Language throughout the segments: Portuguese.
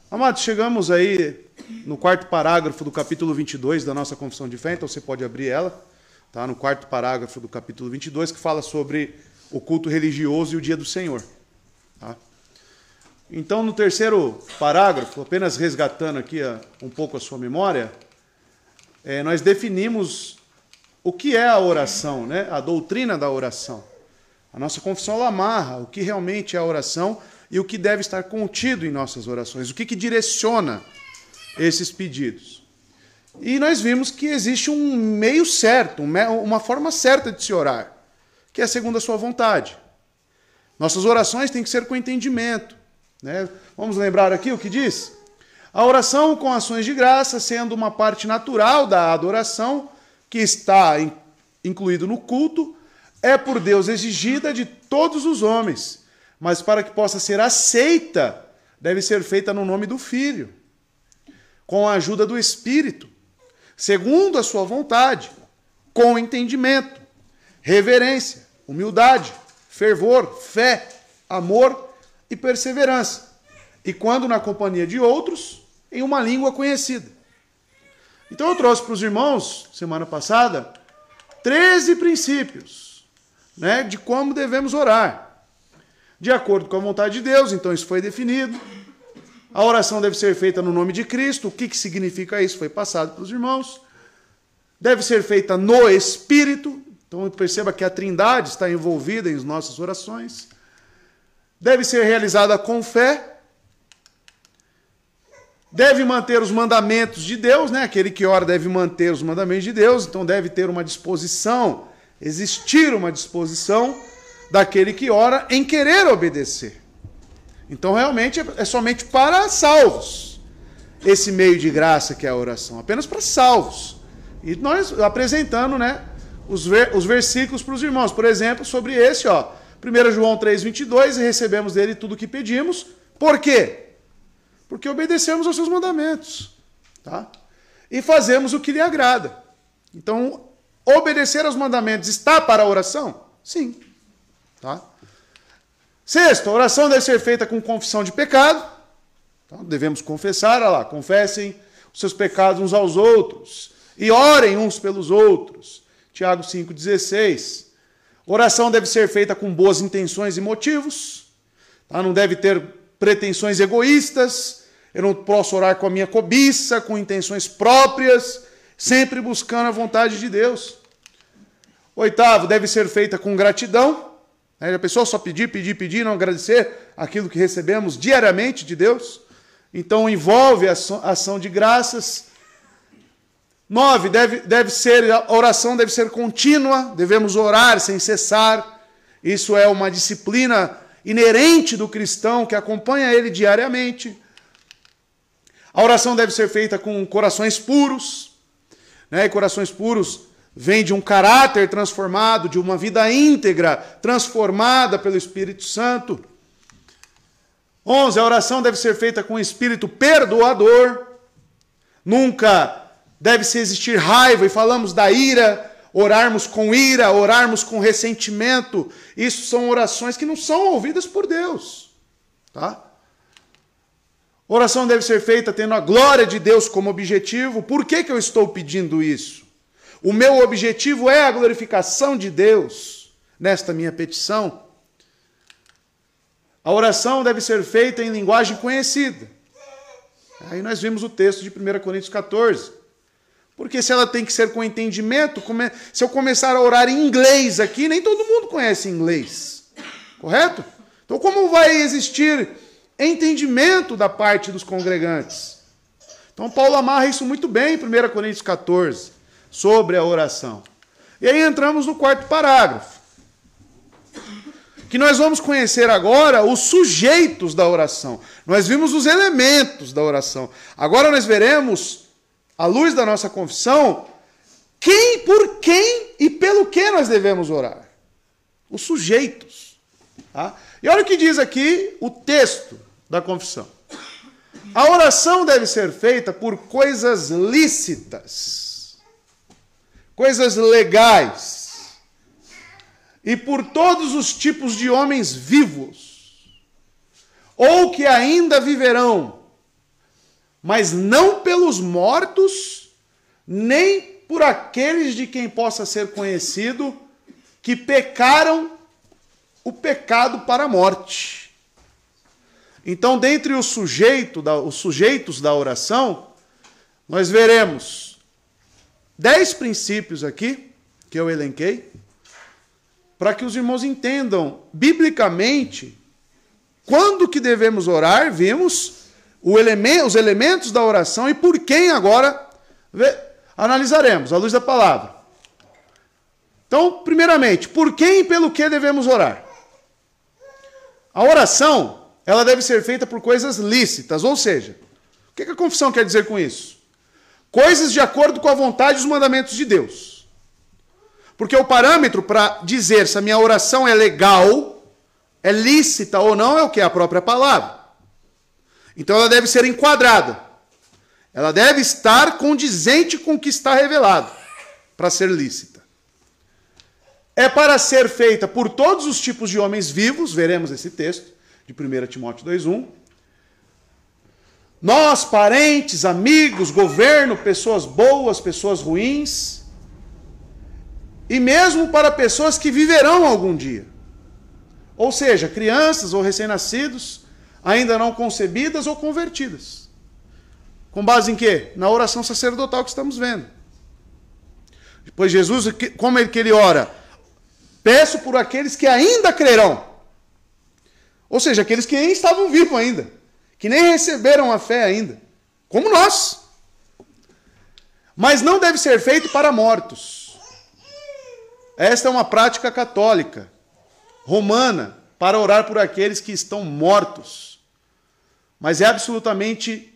Amados, chegamos aí no quarto parágrafo do capítulo 22 da nossa Confissão de Fé, então você pode abrir ela, tá? No quarto parágrafo do capítulo 22, que fala sobre o culto religioso e o dia do Senhor. Tá? Então, no terceiro parágrafo, apenas resgatando aqui um pouco a sua memória, nós definimos o que é a oração, né? A doutrina da oração. A nossa confissão ela amarra o que realmente é a oração e o que deve estar contido em nossas orações, o que direciona esses pedidos. E nós vimos que existe um meio certo, uma forma certa de se orar, que é segundo a sua vontade. Nossas orações têm que ser com entendimento. Né? Vamos lembrar aqui o que diz? A oração com ações de graça, sendo uma parte natural da adoração, que está incluído no culto, é por Deus exigida de todos os homens, mas para que possa ser aceita, deve ser feita no nome do Filho, com a ajuda do Espírito, segundo a sua vontade, com entendimento, reverência, humildade, fervor, fé, amor e perseverança, e quando na companhia de outros, em uma língua conhecida. Então eu trouxe para os irmãos, semana passada, 13 princípios, né, de como devemos orar. De acordo com a vontade de Deus, então isso foi definido. A oração deve ser feita no nome de Cristo. O que significa isso? Foi passado para os irmãos. Deve ser feita no Espírito. Então perceba que a Trindade está envolvida em nossas orações. Deve ser realizada com fé. Deve manter os mandamentos de Deus, né? Aquele que ora deve manter os mandamentos de Deus, então deve ter uma disposição, existir uma disposição daquele que ora em querer obedecer. Então realmente é somente para salvos esse meio de graça que é a oração, apenas para salvos. E nós apresentando, né, os versículos para os irmãos, por exemplo, sobre esse, 1 João 3,22, e recebemos dele tudo o que pedimos. Por quê? Porque obedecemos aos seus mandamentos, tá? E fazemos o que lhe agrada. Então, obedecer aos mandamentos está para a oração? Sim. Tá? Sexto, a oração deve ser feita com confissão de pecado. Então, devemos confessar, olha lá, confessem os seus pecados uns aos outros e orem uns pelos outros. Tiago 5,16. Oração deve ser feita com boas intenções e motivos. Tá? Não deve ter pretensões egoístas. Eu não posso orar com a minha cobiça, com intenções próprias, sempre buscando a vontade de Deus. Oitavo, deve ser feita com gratidão. A pessoa só pedir, não agradecer aquilo que recebemos diariamente de Deus. Então envolve a ação de graças. 9, a oração deve ser contínua, devemos orar sem cessar. Isso é uma disciplina inerente do cristão que acompanha ele diariamente. A oração deve ser feita com corações puros. Né? E corações puros vem de um caráter transformado, de uma vida íntegra, transformada pelo Espírito Santo. 11, a oração deve ser feita com espírito perdoador. Nunca deve-se existir raiva, e falamos da ira, orarmos com ressentimento. Isso são orações que não são ouvidas por Deus. Tá? Oração deve ser feita tendo a glória de Deus como objetivo. Por que eu estou pedindo isso? O meu objetivo é a glorificação de Deus nesta minha petição. A oração deve ser feita em linguagem conhecida. Aí nós vimos o texto de 1 Coríntios 14. Porque se ela tem que ser com entendimento, se eu começar a orar em inglês aqui, nem todo mundo conhece inglês. Correto? Então como vai existir entendimento da parte dos congregantes? Então Paulo amarra isso muito bem em 1 Coríntios 14. Sobre a oração. E aí entramos no quarto parágrafo, que nós vamos conhecer agora os sujeitos da oração. Nós vimos os elementos da oração. Agora nós veremos, à luz da nossa confissão, quem, por quem e pelo que nós devemos orar. Os sujeitos. Tá? E olha o que diz aqui o texto da confissão. A oração deve ser feita por coisas lícitas, coisas legais, e por todos os tipos de homens vivos, ou que ainda viverão, mas não pelos mortos, nem por aqueles de quem possa ser conhecido que pecaram o pecado para a morte. Então, dentre os sujeitos da oração, nós veremos 10 princípios aqui, que eu elenquei, para que os irmãos entendam, biblicamente, quando que devemos orar. Vimos os elementos da oração e por quem agora analisaremos, à luz da palavra. Então, primeiramente, por quem e pelo que devemos orar? A oração, ela deve ser feita por coisas lícitas, ou seja, o que a confissão quer dizer com isso? Coisas de acordo com a vontade e os mandamentos de Deus. Porque o parâmetro para dizer se a minha oração é legal, é lícita ou não, é o que? A própria palavra. Então ela deve ser enquadrada. Ela deve estar condizente com o que está revelado, para ser lícita. É para ser feita por todos os tipos de homens vivos, veremos esse texto de 1 Timóteo 2:1. Nós, parentes, amigos, governo, pessoas boas, pessoas ruins, e mesmo para pessoas que viverão algum dia. Ou seja, crianças ou recém-nascidos, ainda não concebidas ou convertidas. Com base em quê? Na oração sacerdotal que estamos vendo. Depois Jesus, como é que ele ora? Peço por aqueles que ainda crerão. Ou seja, aqueles que nem estavam vivos ainda. Que nem receberam a fé ainda. Como nós. Mas não deve ser feito para mortos. Esta é uma prática católica, romana, para orar por aqueles que estão mortos. Mas é absolutamente,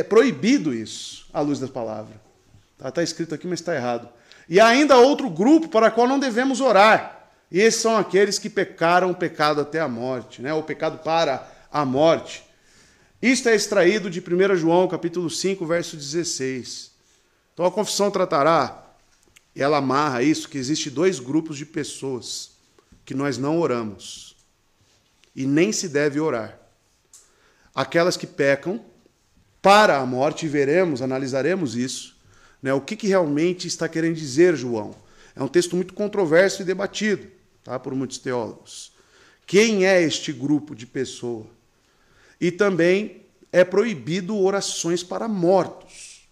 proibido isso, à luz da palavra. Está escrito aqui, mas está errado. E há ainda outro grupo para o qual não devemos orar. E esses são aqueles que pecaram o pecado até a morte, o pecado para a morte. Isto é extraído de 1 João, capítulo 5, verso 16. Então a confissão tratará, e ela amarra isso, que existe 2 grupos de pessoas que nós não oramos. E nem se deve orar. Aquelas que pecam para a morte, e veremos, analisaremos isso. O que realmente está querendo dizer João? É um texto muito controverso e debatido, por muitos teólogos. Quem é este grupo de pessoa? E também é proibido orações para mortos.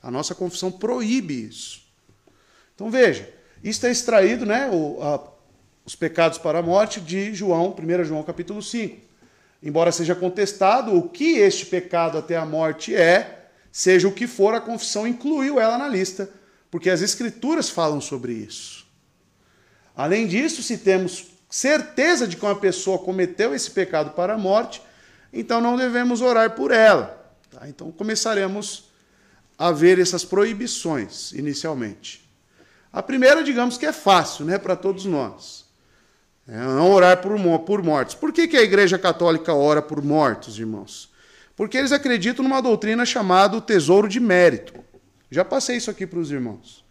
A nossa confissão proíbe isso. Então veja, isso é extraído, os pecados para a morte de João, 1 João capítulo 5. Embora seja contestado o que este pecado até a morte é, seja o que for, a confissão incluiu ela na lista, porque as Escrituras falam sobre isso. Além disso, se temos certeza de que uma pessoa cometeu esse pecado para a morte, então não devemos orar por ela. Então começaremos a ver essas proibições, inicialmente. A primeira, digamos que é fácil, para todos nós. Não orar por mortos. Por que a Igreja Católica ora por mortos, irmãos? Porque eles acreditam numa doutrina chamada o tesouro de mérito. Já passei isso aqui para os irmãos.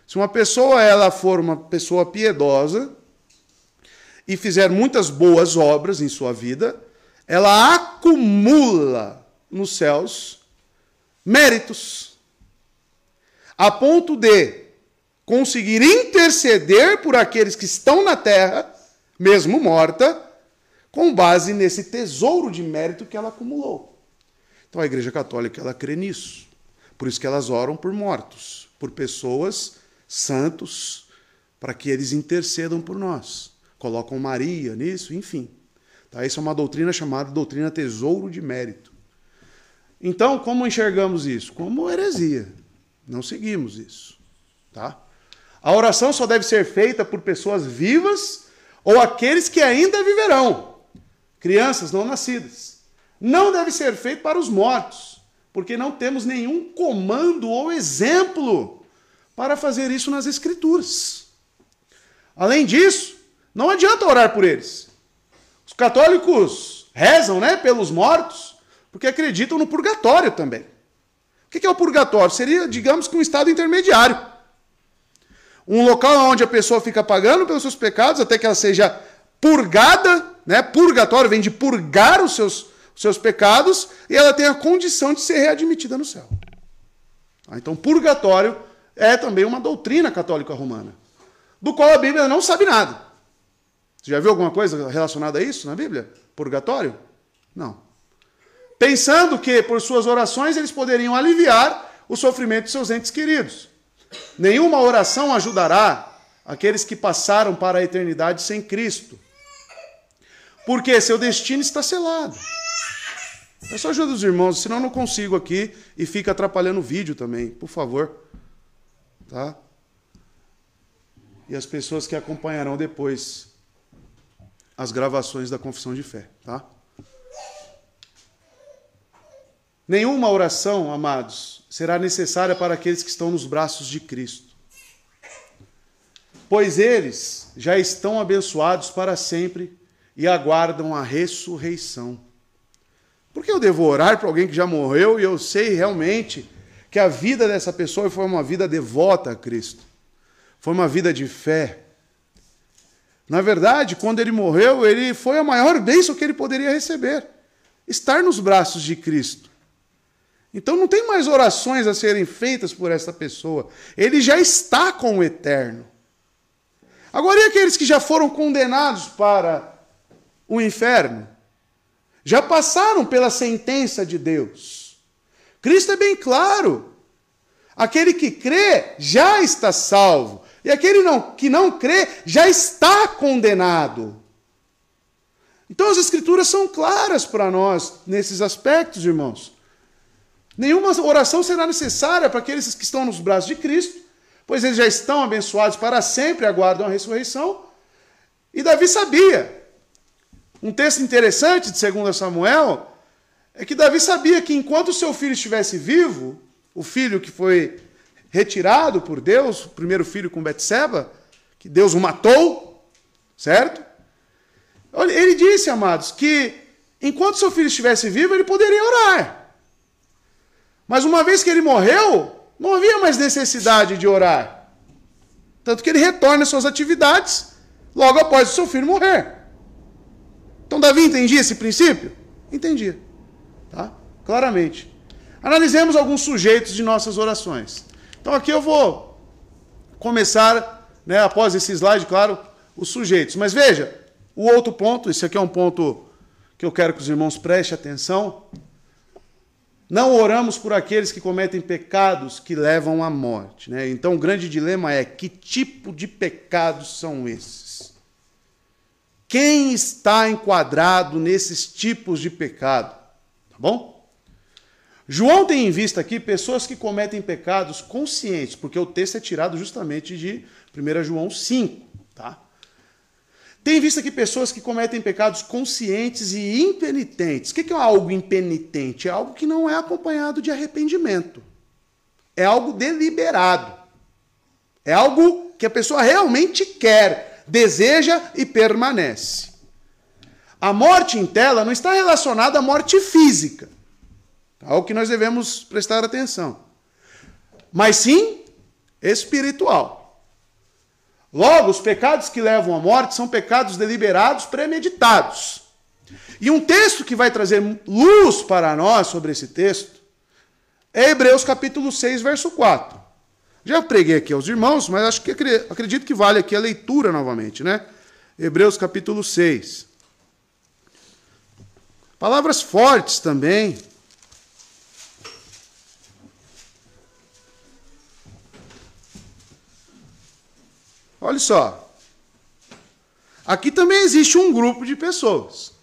Se uma pessoa ela for uma pessoa piedosa e fizer muitas boas obras em sua vida, ela acumula nos céus méritos, a ponto de conseguir interceder por aqueles que estão na terra, mesmo morta, com base nesse tesouro de mérito que ela acumulou. Então a Igreja Católica ela crê nisso. Por isso que elas oram por mortos, por pessoas, santos, para que eles intercedam por nós. Colocam Maria nisso, enfim. Isso é uma doutrina chamada doutrina tesouro de mérito. Então, como enxergamos isso? Como heresia. Não seguimos isso. A oração só deve ser feita por pessoas vivas ou aqueles que ainda viverão. Crianças não nascidas. Não deve ser feito para os mortos, porque não temos nenhum comando ou exemplo para fazer isso nas Escrituras. Além disso, não adianta orar por eles. Os católicos rezam, pelos mortos, porque acreditam no purgatório também. O que é o purgatório? Seria, digamos que um estado intermediário. Um local onde a pessoa fica pagando pelos seus pecados até que ela seja purgada, Purgatório vem de purgar os seus pecados e ela tem a condição de ser readmitida no céu. Então, purgatório é também uma doutrina católica romana, do qual a Bíblia não sabe nada. Você já viu alguma coisa relacionada a isso na Bíblia? Purgatório? Não. Pensando que, por suas orações, eles poderiam aliviar o sofrimento de seus entes queridos. Nenhuma oração ajudará aqueles que passaram para a eternidade sem Cristo. Porque seu destino está selado. Peço ajuda dos irmãos, senão eu não consigo aqui e fica atrapalhando o vídeo também, por favor. Tá? E as pessoas que acompanharão depois as gravações da confissão de fé, tá? Nenhuma oração, amados, será necessária para aqueles que estão nos braços de Cristo, pois eles já estão abençoados para sempre e aguardam a ressurreição. Por que eu devo orar para alguém que já morreu e eu sei realmente que a vida dessa pessoa foi uma vida devota a Cristo? Foi uma vida de fé. Na verdade, quando ele morreu, ele foi a maior bênção que ele poderia receber. Estar nos braços de Cristo. Então não tem mais orações a serem feitas por essa pessoa. Ele já está com o eterno. Agora, e aqueles que já foram condenados para o inferno? Já passaram pela sentença de Deus. Cristo é bem claro. Aquele que crê já está salvo. E aquele que não crê já está condenado. Então as Escrituras são claras para nós nesses aspectos, irmãos. Nenhuma oração será necessária para aqueles que estão nos braços de Cristo, pois eles já estão abençoados para sempre e aguardam a ressurreição. E Davi sabia. Um texto interessante de 2 Samuel é que Davi sabia que enquanto o seu filho estivesse vivo, o filho que foi retirado por Deus, o primeiro filho com Betseba, que Deus o matou, certo? Ele disse, amados, que enquanto seu filho estivesse vivo, ele poderia orar. Mas uma vez que ele morreu, não havia mais necessidade de orar. Tanto que ele retorna às suas atividades logo após o seu filho morrer. Então Davi entendia esse princípio? Entendia. Tá? Claramente. Analisemos alguns sujeitos de nossas orações. Então aqui eu vou começar, após esse slide, claro, os sujeitos. Mas veja, o outro ponto, esse aqui é um ponto que eu quero que os irmãos prestem atenção. Não oramos por aqueles que cometem pecados que levam à morte. Então o grande dilema é: que tipo de pecados são esses? Quem está enquadrado nesses tipos de pecado? Tá bom? João tem em vista aqui pessoas que cometem pecados conscientes, porque o texto é tirado justamente de 1 João 5. Tá? Tem em vista aqui pessoas que cometem pecados conscientes e impenitentes. O que é algo impenitente? É algo que não é acompanhado de arrependimento. É algo deliberado. É algo que a pessoa realmente quer, deseja e permanece. A morte em tela não está relacionada à morte física. É o que nós devemos prestar atenção. Mas sim espiritual. Logo, os pecados que levam à morte são pecados deliberados, premeditados. E um texto que vai trazer luz para nós sobre esse texto é Hebreus capítulo 6, verso 4. Já preguei aqui aos irmãos, mas acredito que vale aqui a leitura novamente, Hebreus capítulo 6. Palavras fortes também. Olha só. Aqui também existe um grupo de pessoas.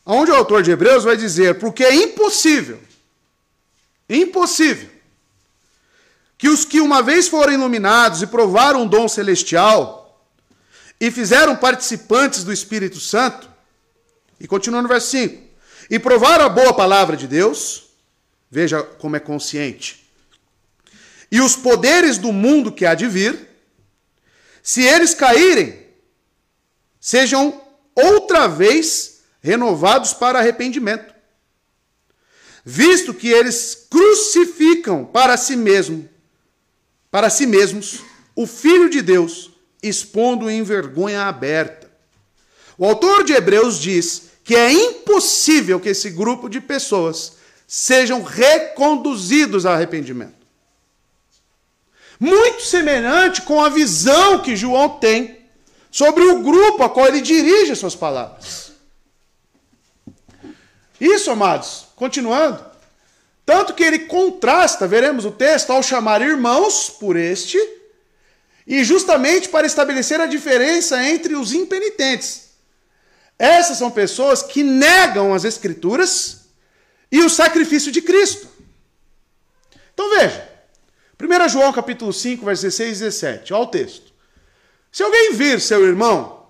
Onde o autor de Hebreus vai dizer: porque é impossível, que os que uma vez foram iluminados e provaram um dom celestial e fizeram participantes do Espírito Santo, e continua no verso 5, e provaram a boa palavra de Deus, veja como é consciente, e os poderes do mundo que há de vir, se eles caírem, sejam outra vez renovados para arrependimento, visto que eles crucificam para si mesmos o Filho de Deus, expondo em vergonha aberta. O autor de Hebreus diz que é impossível que esse grupo de pessoas sejam reconduzidos ao arrependimento. Muito semelhante com a visão que João tem sobre o grupo a qual ele dirige as suas palavras. Isso, amados, continuando, tanto que ele contrasta, veremos o texto, ao chamar irmãos por este, e justamente para estabelecer a diferença entre os impenitentes. Essas são pessoas que negam as Escrituras e o sacrifício de Cristo. Então veja, 1 João capítulo 5, versos 16 e 17, olha o texto. Se alguém vir seu irmão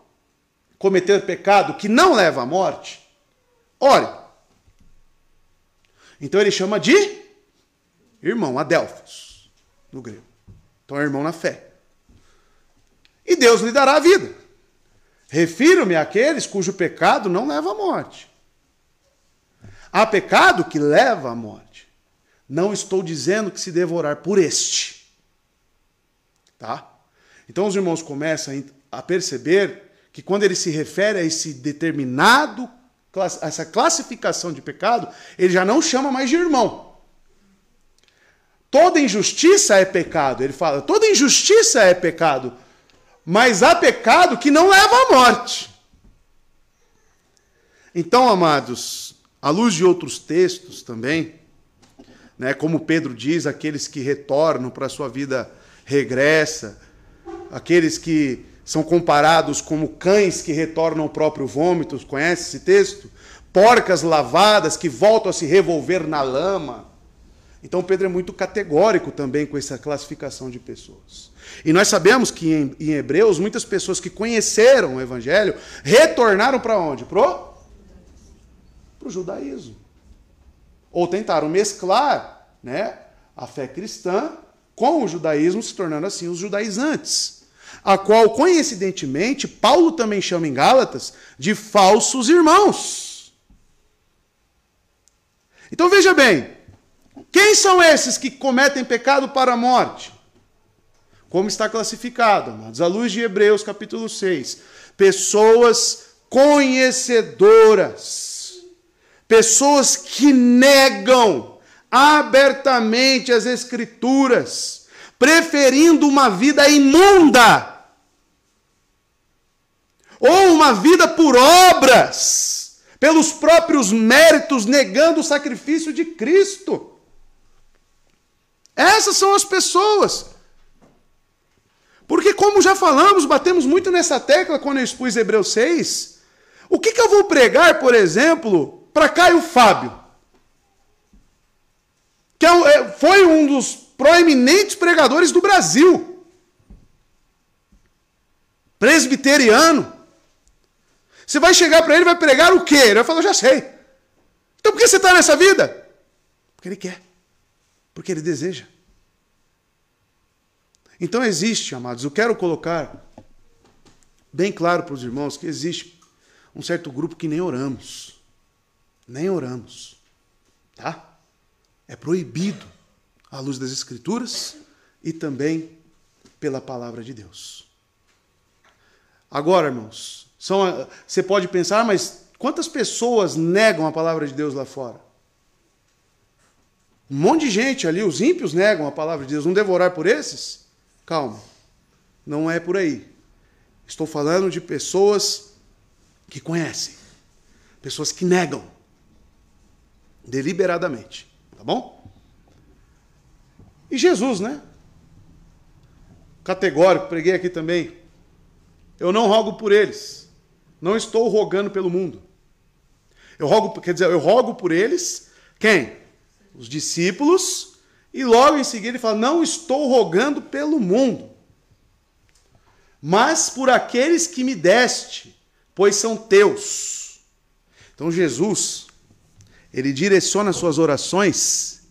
cometer pecado que não leva à morte, ore. Então ele chama de irmão, adelphos, no grego. Então é irmão na fé. E Deus lhe dará a vida. Refiro-me àqueles cujo pecado não leva à morte. Há pecado que leva à morte. Não estou dizendo que se deva orar por este. Tá? Então os irmãos começam a perceber que quando ele se refere a esse determinado, essa classificação de pecado, ele já não chama mais de irmão. Toda injustiça é pecado. Ele fala, toda injustiça é pecado. Mas há pecado que não leva à morte. Então, amados, à luz de outros textos também, né, como Pedro diz, aqueles que retornam para a sua vida regressa, aqueles que são comparados como cães que retornam ao próprio vômito, conhece esse texto? Porcas lavadas que voltam a se revolver na lama. Então Pedro é muito categórico também com essa classificação de pessoas. E nós sabemos que em Hebreus, muitas pessoas que conheceram o Evangelho retornaram para onde? Para o judaísmo. Ou tentaram mesclar, né, a fé cristã com o judaísmo, se tornando assim os judaizantes. A qual, coincidentemente, Paulo também chama em Gálatas de falsos irmãos. Então veja bem, quem são esses que cometem pecado para a morte? Como está classificado, amados, à luz de Hebreus capítulo 6. Pessoas conhecedoras. Pessoas que negam abertamente as Escrituras, preferindo uma vida imunda. Ou uma vida por obras, pelos próprios méritos, negando o sacrifício de Cristo. Essas são as pessoas. Porque, como já falamos, batemos muito nessa tecla quando eu expus Hebreus 6. O que eu vou pregar, por exemplo, para Caio Fábio? Que foi um dos proeminentes pregadores do Brasil. Presbiteriano. Você vai chegar para ele e vai pregar o quê? Ele vai falar, eu já sei. Então por que você está nessa vida? Porque ele quer. Porque ele deseja. Então existe, amados, eu quero colocar bem claro para os irmãos que existe um certo grupo que nem oramos. Nem oramos. Tá? É proibido à luz das Escrituras e também pela palavra de Deus. Agora, irmãos, você pode pensar, mas quantas pessoas negam a palavra de Deus lá fora? Um monte de gente ali, os ímpios negam a palavra de Deus. Não devo orar por esses? Calma, não é por aí. Estou falando de pessoas que conhecem, pessoas que negam deliberadamente, tá bom? E Jesus, né? Categórico, preguei aqui também. Eu não rogo por eles, não estou rogando pelo mundo. Eu rogo por eles, quem? Os discípulos. E logo em seguida ele fala, não estou rogando pelo mundo, mas por aqueles que me deste, pois são teus. Então Jesus, ele direciona suas orações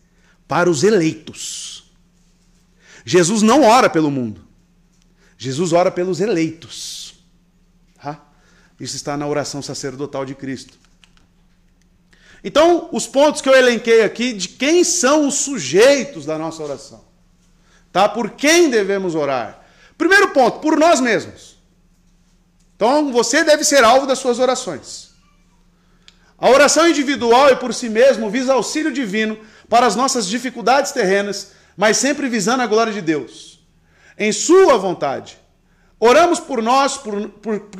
para os eleitos. Jesus não ora pelo mundo, Jesus ora pelos eleitos. Tá? Isso está na oração sacerdotal de Cristo. Então, os pontos que eu elenquei aqui de quem são os sujeitos da nossa oração. Tá? Por quem devemos orar? Primeiro ponto, por nós mesmos. Então, você deve ser alvo das suas orações. A oração individual e por si mesmo visa auxílio divino para as nossas dificuldades terrenas, mas sempre visando a glória de Deus, em sua vontade. Oramos por nós,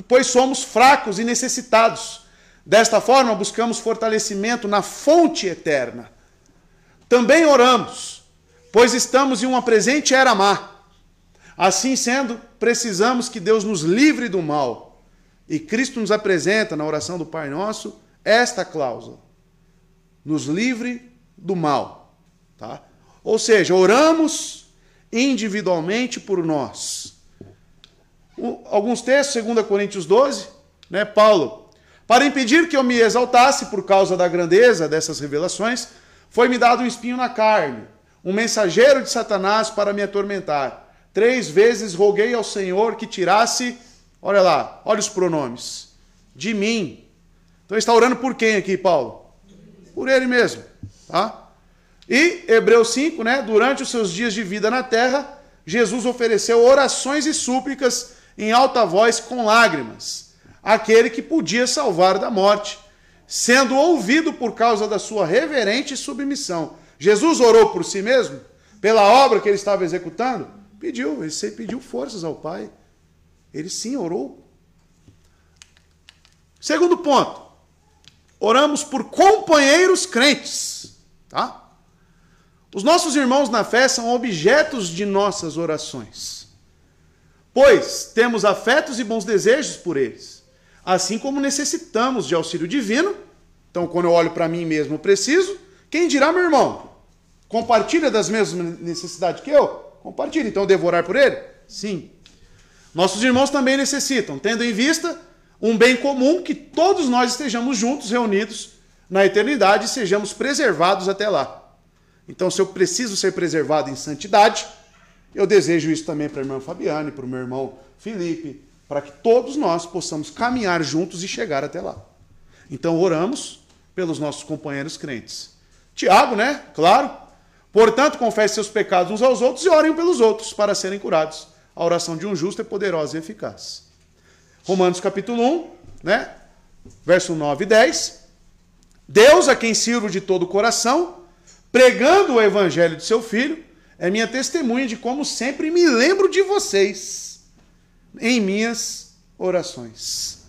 pois somos fracos e necessitados. Desta forma, buscamos fortalecimento na fonte eterna. Também oramos, pois estamos em uma presente era má. Assim sendo, precisamos que Deus nos livre do mal. E Cristo nos apresenta, na oração do Pai Nosso, esta cláusula: nos livre do mal. Tá? Ou seja, oramos individualmente por nós. Alguns textos, 2 Coríntios 12, né, Paulo: para impedir que eu me exaltasse por causa da grandeza dessas revelações, foi-me dado um espinho na carne, um mensageiro de Satanás para me atormentar. 3 vezes roguei ao Senhor que tirasse, olha lá, olha os pronomes, de mim. Então ele está orando por quem aqui, Paulo? Por ele mesmo. Tá? E Hebreus 5, né, durante os seus dias de vida na terra, Jesus ofereceu orações e súplicas em alta voz com lágrimas, àquele que podia salvar da morte, sendo ouvido por causa da sua reverente submissão. Jesus orou por si mesmo? Pela obra que ele estava executando? Ele pediu forças ao Pai. Ele sim orou. Segundo ponto, oramos por companheiros crentes. Tá? Os nossos irmãos na fé são objetos de nossas orações, pois temos afetos e bons desejos por eles, assim como necessitamos de auxílio divino. Então, quando eu olho para mim mesmo, eu preciso. Quem dirá, meu irmão? Compartilha das mesmas necessidades que eu? Compartilha. Então, eu devo orar por ele? Sim. Nossos irmãos também necessitam, tendo em vista um bem comum, que todos nós estejamos juntos, reunidos na eternidade e sejamos preservados até lá. Então, se eu preciso ser preservado em santidade, eu desejo isso também para a irmã Fabiane, para o meu irmão Felipe, para que todos nós possamos caminhar juntos e chegar até lá. Então, oramos pelos nossos companheiros crentes. Tiago, né? Claro. Portanto, confesse seus pecados uns aos outros e orem pelos outros para serem curados. A oração de um justo é poderosa e eficaz. Romanos capítulo 1, né? Verso 9 e 10. Deus, a quem sirvo de todo o coração, pregando o evangelho de seu Filho, é minha testemunha de como sempre me lembro de vocês em minhas orações.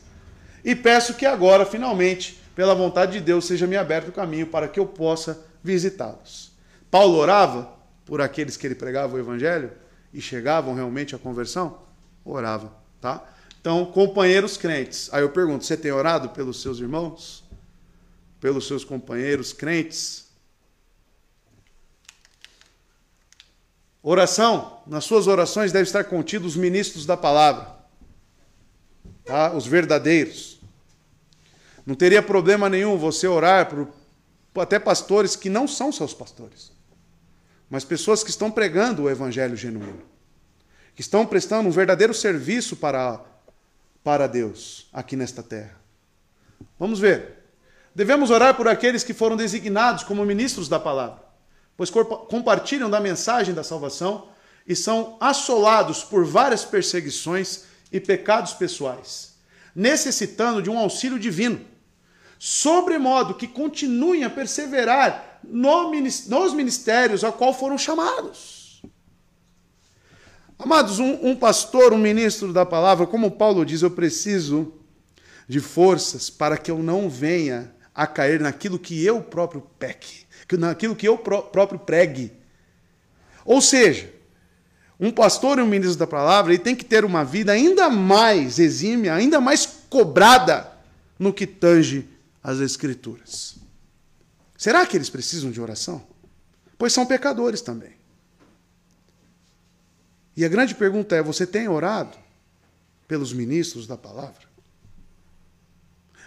E peço que agora, finalmente, pela vontade de Deus, seja me aberto o caminho para que eu possa visitá-los. Paulo orava por aqueles que ele pregava o evangelho e chegavam realmente à conversão? Orava, tá? Então, companheiros crentes. Aí eu pergunto, você tem orado pelos seus irmãos? Pelos seus companheiros crentes? Oração, nas suas orações devem estar contidos os ministros da palavra, tá? Os verdadeiros. Não teria problema nenhum você orar por até pastores que não são seus pastores, mas pessoas que estão pregando o evangelho genuíno, que estão prestando um verdadeiro serviço para Deus aqui nesta terra. Vamos ver. Devemos orar por aqueles que foram designados como ministros da palavra, pois compartilham da mensagem da salvação e são assolados por várias perseguições e pecados pessoais, necessitando de um auxílio divino, sobremodo que continuem a perseverar nos ministérios a qual foram chamados. Amados, um pastor, um ministro da palavra, como Paulo diz, eu preciso de forças para que eu não venha a cair naquilo que eu próprio peque, naquilo que eu próprio pregue. Ou seja, um pastor e um ministro da palavra, ele tem que ter uma vida ainda mais exímia, ainda mais cobrada no que tange as Escrituras. Será que eles precisam de oração? Pois são pecadores também. E a grande pergunta é, você tem orado pelos ministros da palavra?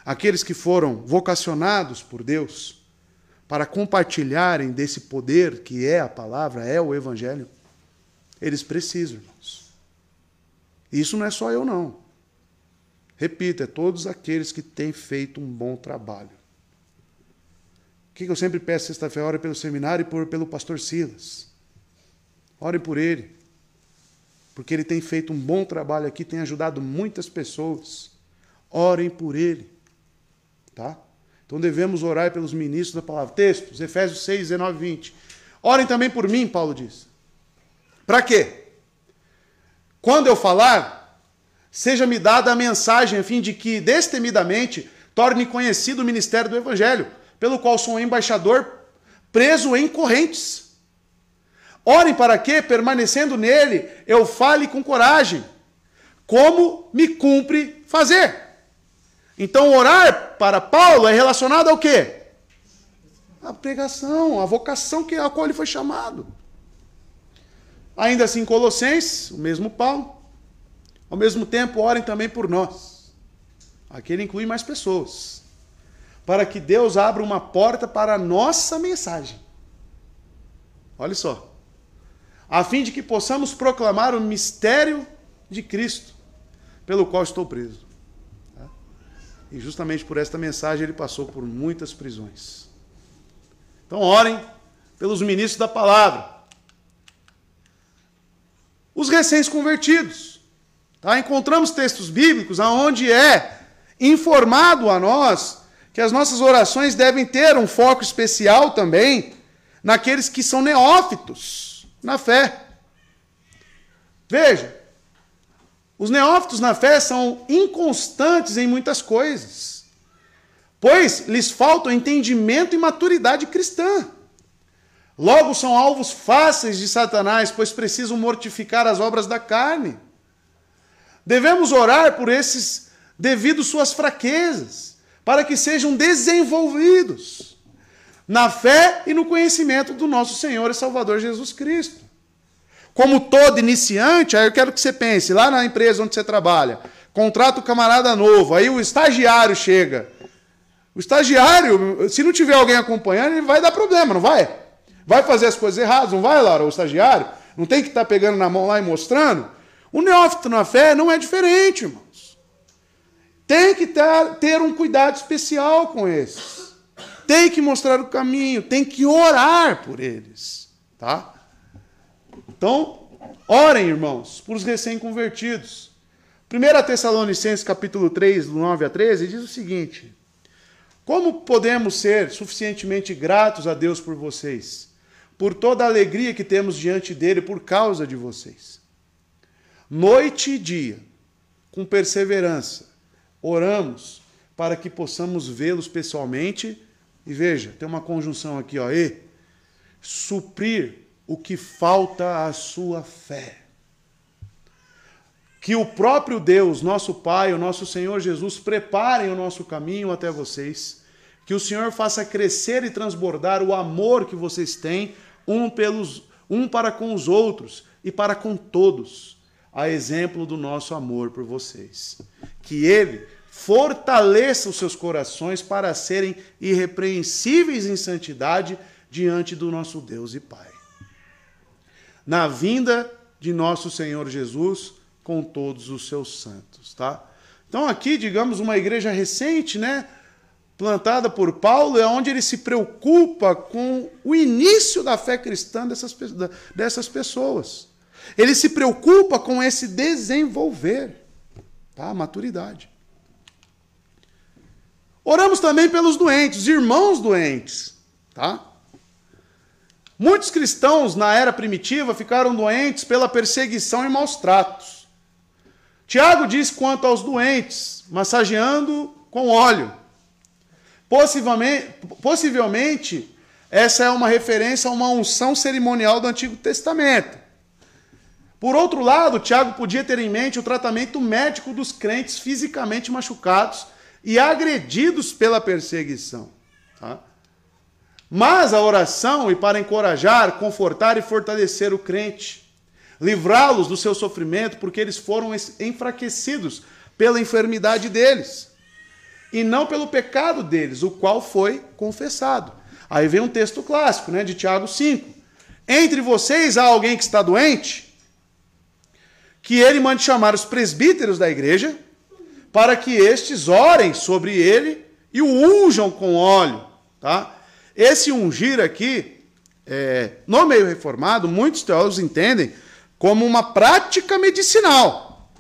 Aqueles que foram vocacionados por Deus para compartilharem desse poder que é a palavra, é o evangelho? Eles precisam, irmãos. Isso não é só eu, não. Repito, é todos aqueles que têm feito um bom trabalho. O que eu sempre peço sexta-feira? Ore pelo seminário e pelo pastor Silas. Orem por ele. Porque ele tem feito um bom trabalho aqui, tem ajudado muitas pessoas. Orem por ele. Tá? Então devemos orar pelos ministros da palavra. Textos, Efésios 6, 19 e 20. Orem também por mim, Paulo diz. Para quê? Quando eu falar, seja-me dada a mensagem, a fim de que, destemidamente, torne conhecido o ministério do Evangelho, pelo qual sou um embaixador preso em correntes. Orem para que, permanecendo nele, eu fale com coragem, como me cumpre fazer. Então, orar para Paulo é relacionado ao quê? A pregação, a vocação a qual ele foi chamado. Ainda assim, Colossenses, o mesmo Paulo. Ao mesmo tempo, orem também por nós. Aqui ele inclui mais pessoas. Para que Deus abra uma porta para a nossa mensagem. Olha só. A fim de que possamos proclamar o mistério de Cristo, pelo qual estou preso. E justamente por esta mensagem ele passou por muitas prisões. Então orem pelos ministros da palavra. Os recém-convertidos. Tá? Encontramos textos bíblicos onde é informado a nós que as nossas orações devem ter um foco especial também naqueles que são neófitos na fé. Veja, os neófitos na fé são inconstantes em muitas coisas, pois lhes falta entendimento e maturidade cristã. Logo são alvos fáceis de Satanás, pois precisam mortificar as obras da carne. Devemos orar por esses devido suas fraquezas, para que sejam desenvolvidos na fé e no conhecimento do nosso Senhor e Salvador Jesus Cristo. Como todo iniciante, aí eu quero que você pense, lá na empresa onde você trabalha, contrata o camarada novo, aí o estagiário chega. O estagiário, se não tiver alguém acompanhando, ele vai dar problema, não vai? Vai fazer as coisas erradas, não vai, Laura, o estagiário? Não tem que estar pegando na mão lá e mostrando? O neófito na fé não é diferente, irmãos. Tem que ter um cuidado especial com esses. Tem que mostrar o caminho, tem que orar por eles, tá? Então, orem, irmãos, por os recém-convertidos. 1 Tessalonicenses capítulo 3, do 9 a 13, diz o seguinte: como podemos ser suficientemente gratos a Deus por vocês, por toda a alegria que temos diante dele por causa de vocês? Noite e dia, com perseverança, oramos para que possamos vê-los pessoalmente, e veja, tem uma conjunção aqui, ó, e suprir o que falta à sua fé. Que o próprio Deus, nosso Pai, o nosso Senhor Jesus, preparem o nosso caminho até vocês. Que o Senhor faça crescer e transbordar o amor que vocês têm um para com os outros e para com todos, a exemplo do nosso amor por vocês. Que Ele fortaleça os seus corações para serem irrepreensíveis em santidade diante do nosso Deus e Pai, na vinda de nosso Senhor Jesus com todos os seus santos, tá? Então aqui, digamos, uma igreja recente, né, plantada por Paulo, é onde ele se preocupa com o início da fé cristã dessas pessoas. Ele se preocupa com esse desenvolver, tá? Maturidade. Oramos também pelos doentes, irmãos doentes, tá? Muitos cristãos na era primitiva ficaram doentes pela perseguição e maus tratos. Tiago diz quanto aos doentes, massageando com óleo. Possivelmente, essa é uma referência a uma unção cerimonial do Antigo Testamento. Por outro lado, Tiago podia ter em mente o tratamento médico dos crentes fisicamente machucados e agredidos pela perseguição, tá? Mas a oração, e para encorajar, confortar e fortalecer o crente, livrá-los do seu sofrimento, porque eles foram enfraquecidos pela enfermidade deles, e não pelo pecado deles, o qual foi confessado. Aí vem um texto clássico, né, de Tiago 5. Entre vocês há alguém que está doente? Que ele mande chamar os presbíteros da igreja, para que estes orem sobre ele e o unjam com óleo, tá? Esse ungir aqui, no meio reformado, muitos teólogos entendem como uma prática medicinal,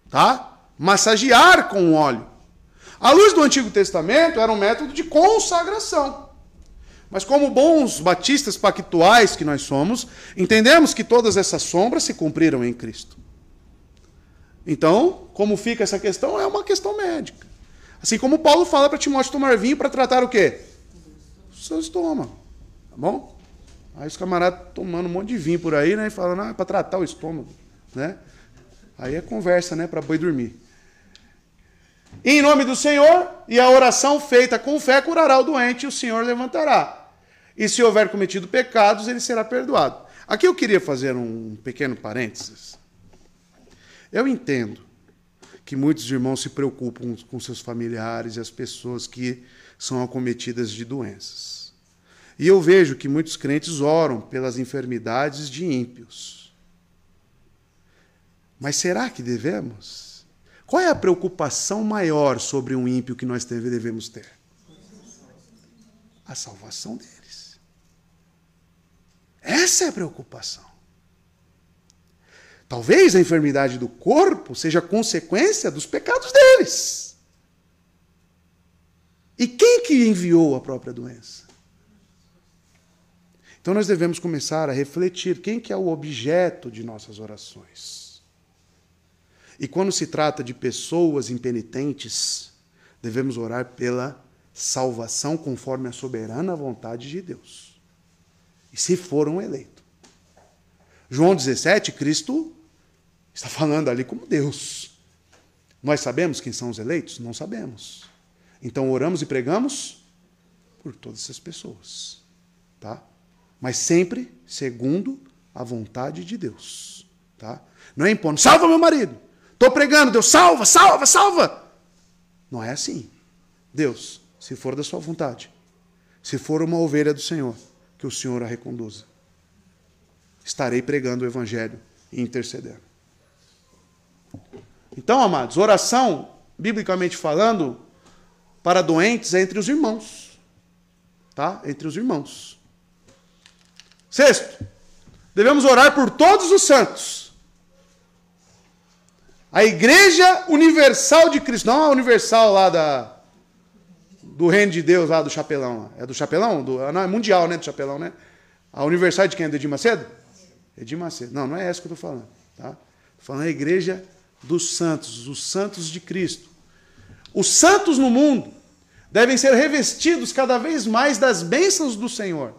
tá? Massagear com óleo. À luz do Antigo Testamento, era um método de consagração. Mas como bons batistas pactuais que nós somos, entendemos que todas essas sombras se cumpriram em Cristo. Então, como fica essa questão? É uma questão médica. Assim como Paulo fala para Timóteo tomar vinho para tratar o quê? O seu estômago. Tá bom? Aí os camaradas tomando um monte de vinho por aí, né? E falando, é para tratar o estômago. Né? Aí é conversa, né? Para boi dormir. Em nome do Senhor, e a oração feita com fé curará o doente, e o Senhor levantará. E se houver cometido pecados, ele será perdoado. Aqui eu queria fazer um pequeno parênteses. Eu entendo que muitos irmãos se preocupam com seus familiares e as pessoas que são acometidas de doenças. E eu vejo que muitos crentes oram pelas enfermidades de ímpios. Mas será que devemos? Qual é a preocupação maior sobre um ímpio que nós devemos ter? A salvação deles. Essa é a preocupação. Talvez a enfermidade do corpo seja consequência dos pecados deles. E quem que enviou a própria doença? Então nós devemos começar a refletir quem que é o objeto de nossas orações. E quando se trata de pessoas impenitentes, devemos orar pela salvação conforme a soberana vontade de Deus. E se for um eleito. João 17, Cristo está falando ali como Deus. Nós sabemos quem são os eleitos? Não sabemos. Então oramos e pregamos por todas essas pessoas. Tá? Mas sempre segundo a vontade de Deus. Tá? Não é impondo, salva meu marido. Estou pregando, Deus, salva, salva, salva. Não é assim. Deus, se for da sua vontade, se for uma ovelha do Senhor, que o Senhor a reconduza. Estarei pregando o Evangelho e intercedendo. Então, amados, oração, biblicamente falando, para doentes é entre os irmãos. Tá? Entre os irmãos. Sexto, devemos orar por todos os santos. A Igreja Universal de Cristo, não a universal lá do Reino de Deus, lá do Chapelão. É do Chapelão? Não, é mundial, né? Do Chapelão, né? A universal de quem? É do Edir Macedo? Edir Macedo. Não, não é essa que eu estou falando. Tá? Estou falando a Igreja dos Santos, os santos de Cristo. Os santos no mundo devem ser revestidos cada vez mais das bênçãos do Senhor.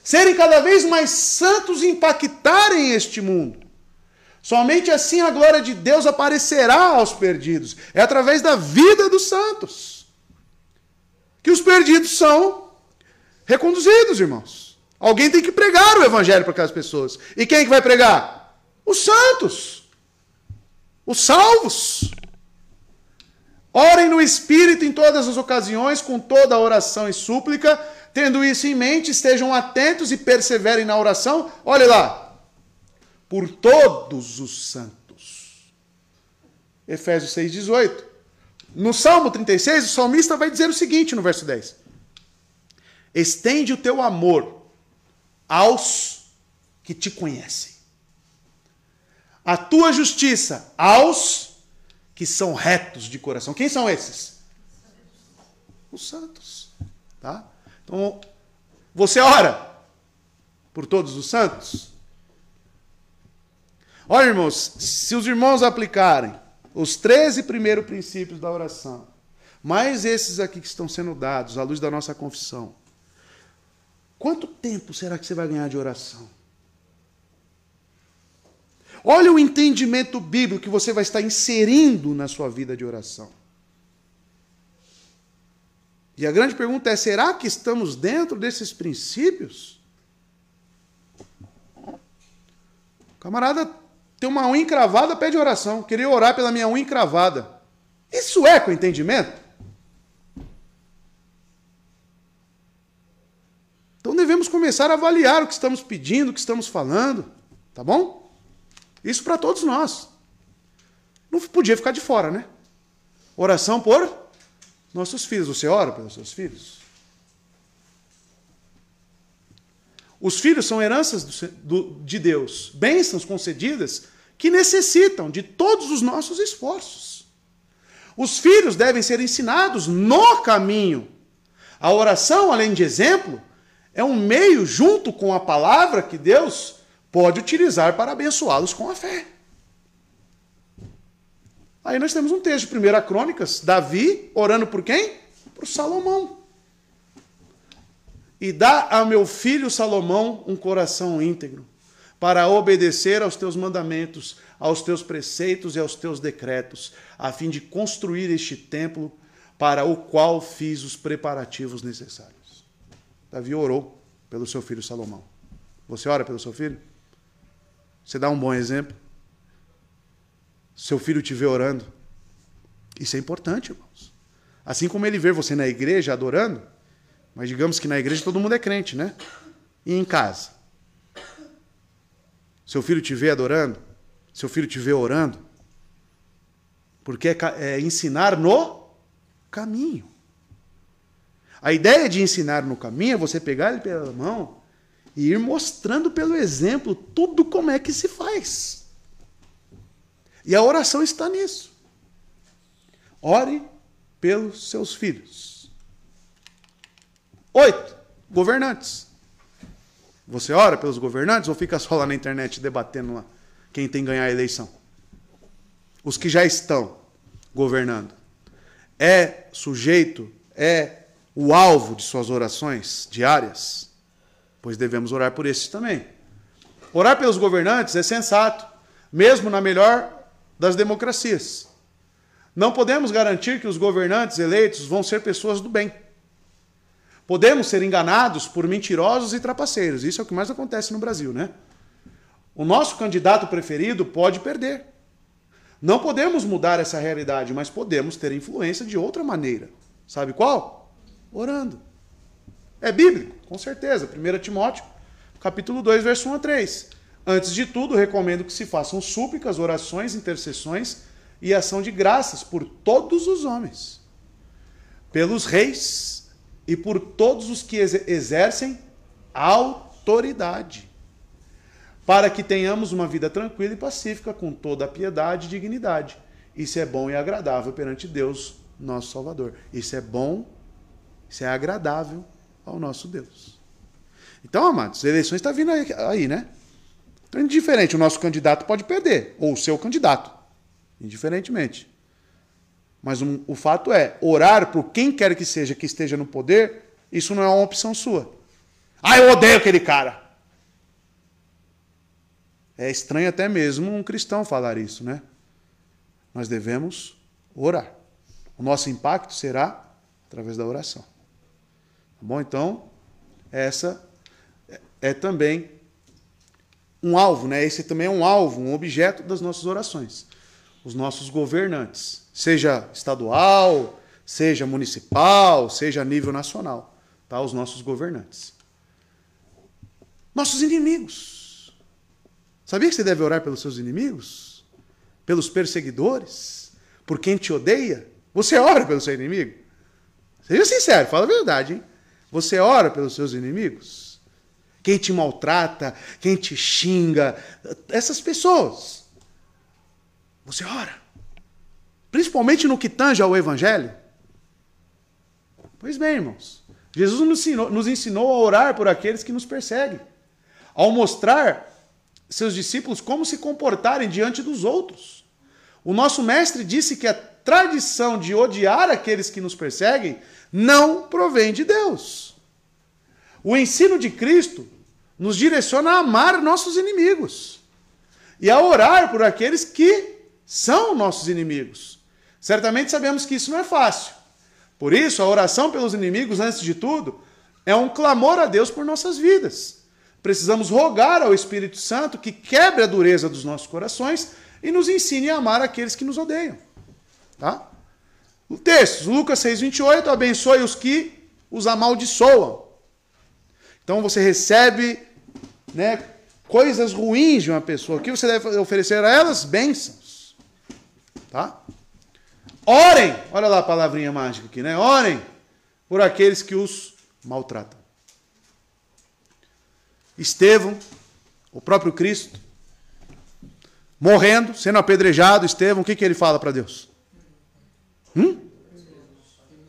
Serem cada vez mais santos e impactarem este mundo. Somente assim a glória de Deus aparecerá aos perdidos. É através da vida dos santos que os perdidos são reconduzidos, irmãos. Alguém tem que pregar o Evangelho para aquelas pessoas. E quem é que vai pregar? Os santos. Os salvos. Orem no Espírito em todas as ocasiões, com toda a oração e súplica. Tendo isso em mente, estejam atentos e perseverem na oração. Olhe lá. Por todos os santos. Efésios 6,18. No Salmo 36, o salmista vai dizer o seguinte no verso 10. Estende o teu amor aos que te conhecem. A tua justiça aos que são retos de coração. Quem são esses? Os santos. Tá? Então, você ora por todos os santos? Olha, irmãos, se os irmãos aplicarem os 13 primeiros princípios da oração, mais esses aqui que estão sendo dados à luz da nossa confissão, quanto tempo será que você vai ganhar de oração? Olha o entendimento bíblico que você vai estar inserindo na sua vida de oração. E a grande pergunta é, será que estamos dentro desses princípios? Camarada, tem uma unha encravada, pede oração. Queria orar pela minha unha encravada. Isso é com entendimento? Então devemos começar a avaliar o que estamos pedindo, o que estamos falando. Tá bom? Isso para todos nós. Não podia ficar de fora, né? Oração por nossos filhos. Você ora pelos seus filhos? Os filhos são heranças de Deus, bênçãos concedidas que necessitam de todos os nossos esforços. Os filhos devem ser ensinados no caminho. A oração, além de exemplo, é um meio, junto com a palavra, que Deus pode utilizar para abençoá-los com a fé. Aí nós temos um texto de 1 Crônicas, Davi orando por quem? Por Salomão. E dá a meu filho Salomão um coração íntegro, para obedecer aos teus mandamentos, aos teus preceitos e aos teus decretos, a fim de construir este templo para o qual fiz os preparativos necessários. Davi orou pelo seu filho Salomão. Você ora pelo seu filho? Você dá um bom exemplo? Seu filho te vê orando. Isso é importante, irmãos. Assim como ele vê você na igreja adorando, mas digamos que na igreja todo mundo é crente, né? E em casa? Seu filho te vê adorando? Seu filho te vê orando? Porque é ensinar no caminho. A ideia de ensinar no caminho é você pegar ele pela mão e ir mostrando pelo exemplo tudo como é que se faz. E a oração está nisso. Ore pelos seus filhos. 8. Governantes. Você ora pelos governantes ou fica só lá na internet debatendo lá quem tem que ganhar a eleição? Os que já estão governando. É sujeito, é o alvo de suas orações diárias? Pois devemos orar por esses também. Orar pelos governantes é sensato, mesmo na melhor das democracias. Não podemos garantir que os governantes eleitos vão ser pessoas do bem. Podemos ser enganados por mentirosos e trapaceiros. Isso é o que mais acontece no Brasil, né? O nosso candidato preferido pode perder. Não podemos mudar essa realidade, mas podemos ter influência de outra maneira. Sabe qual? Orando. É bíblico, com certeza. 1 Timóteo, capítulo 2, verso 1 a 3. Antes de tudo, recomendo que se façam súplicas, orações, intercessões e ação de graças por todos os homens, pelos reis e por todos os que exercem autoridade, para que tenhamos uma vida tranquila e pacífica, com toda a piedade e dignidade. Isso é bom e agradável perante Deus, nosso Salvador. Isso é bom, isso é agradável ao nosso Deus. Então, amados, as eleições estão vindo aí, né? Então, indiferente, o nosso candidato pode perder, ou o seu candidato, indiferentemente. Mas o fato é, orar por quem quer que seja que esteja no poder, isso não é uma opção sua. Ah, eu odeio aquele cara. É estranho até mesmo um cristão falar isso, né? Nós devemos orar. O nosso impacto será através da oração. Tá bom? Então, essa é também um alvo, né? Esse também é um alvo, um objeto das nossas orações. Os nossos governantes, seja estadual, seja municipal, seja a nível nacional, tá? Os nossos governantes. Nossos inimigos. Sabia que você deve orar pelos seus inimigos? Pelos perseguidores? Por quem te odeia? Você ora pelo seu inimigo? Seja sincero, fala a verdade, hein? Você ora pelos seus inimigos? Quem te maltrata, quem te xinga, essas pessoas. Você ora. Principalmente no que tange ao Evangelho. Pois bem, irmãos. Jesus nos ensinou a orar por aqueles que nos perseguem. Ao mostrar seus discípulos como se comportarem diante dos outros. O nosso mestre disse que a tradição de odiar aqueles que nos perseguem não provém de Deus. O ensino de Cristo nos direciona a amar nossos inimigos e a orar por aqueles que são nossos inimigos. Certamente sabemos que isso não é fácil. Por isso, a oração pelos inimigos, antes de tudo, é um clamor a Deus por nossas vidas. Precisamos rogar ao Espírito Santo que quebre a dureza dos nossos corações e nos ensine a amar aqueles que nos odeiam. Tá? O texto, Lucas 6,28, abençoe os que os amaldiçoam. Então você recebe, né, coisas ruins de uma pessoa. O que você deve oferecer a elas? Bênçãos. Tá? Orem, olha lá a palavrinha mágica aqui, né? Orem por aqueles que os maltratam. Estevão, o próprio Cristo, morrendo, sendo apedrejado, Estevão, o que ele fala para Deus?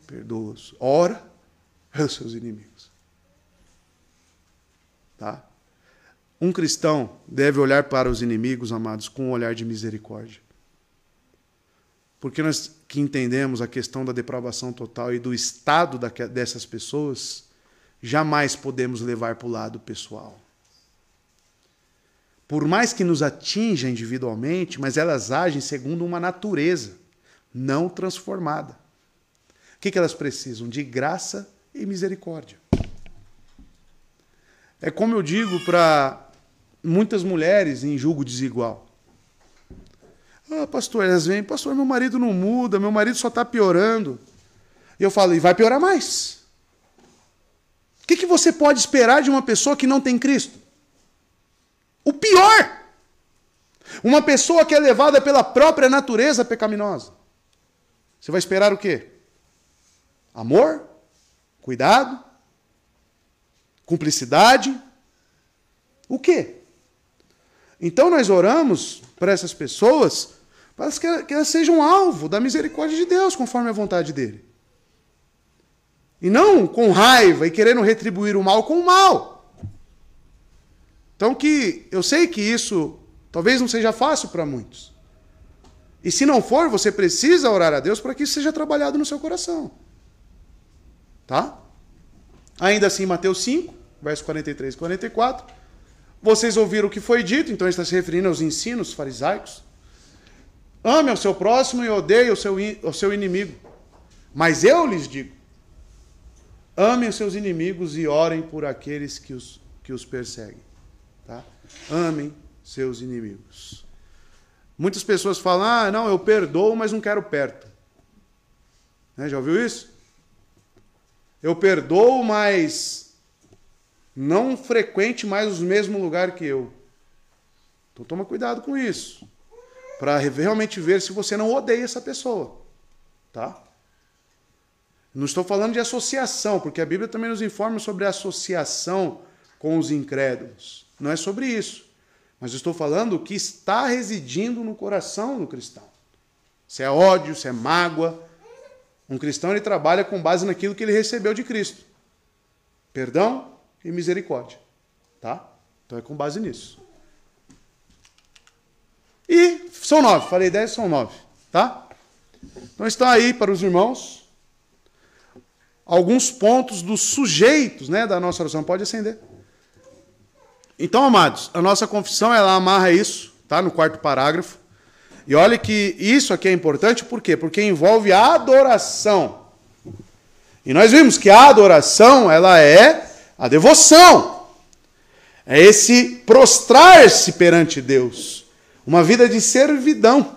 Perdoa-os. Ora pelos seus inimigos. Tá? Um cristão deve olhar para os inimigos, amados, com um olhar de misericórdia. Porque nós que entendemos a questão da depravação total e do estado dessas pessoas, jamais podemos levar para o lado pessoal. Por mais que nos atinja individualmente, mas elas agem segundo uma natureza não transformada. O que elas precisam? De graça e misericórdia. É como eu digo para muitas mulheres em julgo desigual. Ah, pastor, elas vêm, pastor, meu marido não muda, meu marido só está piorando. E eu falo, e vai piorar mais. O que você pode esperar de uma pessoa que não tem Cristo? O pior! Uma pessoa que é levada pela própria natureza pecaminosa. Você vai esperar o quê? Amor? Cuidado? Cumplicidade? O quê? Então nós oramos para essas pessoas para que elas sejam alvo da misericórdia de Deus, conforme a vontade dele. E não com raiva e querendo retribuir o mal com o mal. Então eu sei que isso talvez não seja fácil para muitos. E se não for, você precisa orar a Deus para que isso seja trabalhado no seu coração. Tá? Ainda assim, Mateus 5, versos 43 e 44. Vocês ouviram o que foi dito, então ele está se referindo aos ensinos farisaicos. Ame ao seu próximo e odeie o seu inimigo. Mas eu lhes digo, amem os seus inimigos e orem por aqueles que os perseguem. Tá? Amem seus inimigos. Muitas pessoas falam, não, eu perdoo, mas não quero perto. Né? Já ouviu isso? Eu perdoo, mas não frequente mais o mesmo lugar que eu. Então toma cuidado com isso. Para realmente ver se você não odeia essa pessoa. Tá? Não estou falando de associação, porque a Bíblia também nos informa sobre a associação com os incrédulos. Não é sobre isso. Mas eu estou falando o que está residindo no coração do cristão. Se é ódio, se é mágoa. Um cristão ele trabalha com base naquilo que ele recebeu de Cristo. Perdão e misericórdia. Tá? Então é com base nisso. E são 9. Falei 10, são 9. Tá? Então estão aí para os irmãos alguns pontos dos sujeitos, né, da nossa oração. Pode acender. Então, amados, a nossa confissão, ela amarra isso, tá? No quarto parágrafo. E olha que isso aqui é importante, por quê? Porque envolve a adoração. E nós vimos que a adoração, ela é a devoção. É esse prostrar-se perante Deus. Uma vida de servidão.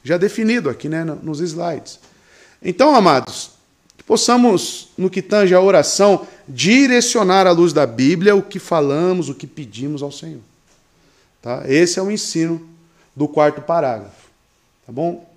Já definido aqui, né, nos slides. Então, amados, que possamos, no que tange a oração, direcionar à luz da Bíblia o que falamos, o que pedimos ao Senhor. Tá? Esse é o ensino do quarto parágrafo. Tá bom?